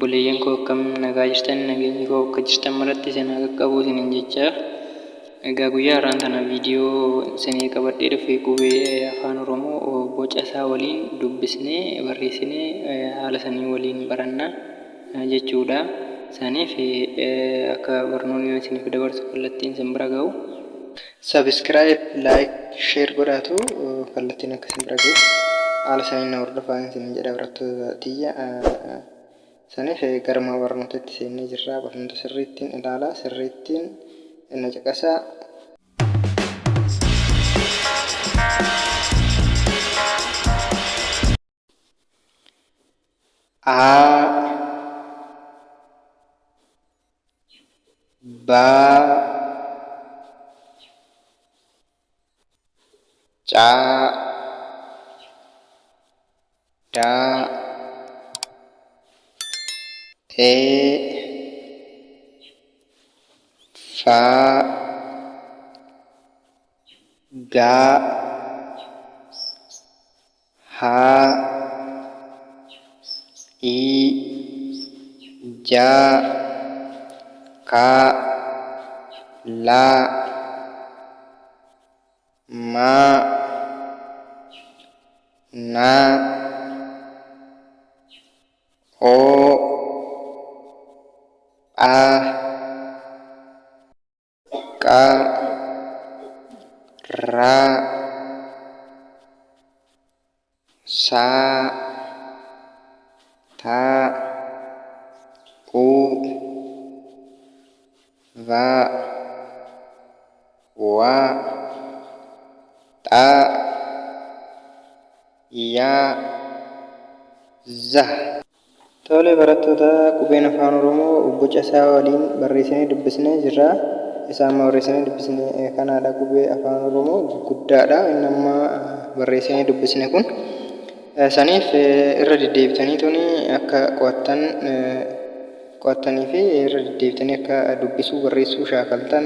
Buleeyyan koo akkam nagaa jirtan nageenyi koo akka jirtan maratti isin haa qaqqabu isiniin jecha. Egaa guyyaa har'aan tana viidiyoo isinii qabadhee dhufee qubee afaan Oromoo boca isaa waliin dubbisnee barreessinee haala sanii waliin baranna jechuudha. Saniif akka barnoonni isiniif dabarsu kallattiin isin bira ga'u. Subscribe, like, share godhaatu kallattiin akka isin bira ga'u. Haala saniin na hordofaa isiniin jedha barattoota tiyya. Saniif garuma barnootatti seennee jirra. Barnoota sirriittiin ilaalaa, sirriittiin na caqasaa. Tole barattoota qubeen afaan Oromoo boca isaa waliin barreessinee dubbisnee jirra. Isaan barreessinee dubbisnee kanaadha qubee afaan Oromoo guddaadha. Inni amma barreessinee dubbisne kun. Saniif irra deddeebitaniituni akka qo'attanii fi irra deddeebitanii akka dubbisuu barreessuu shaakaltan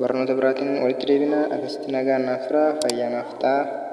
barnoota biraatiin walitti deebina. Akkasitti nagaan naaf tura, fayyaa naaf ta'a.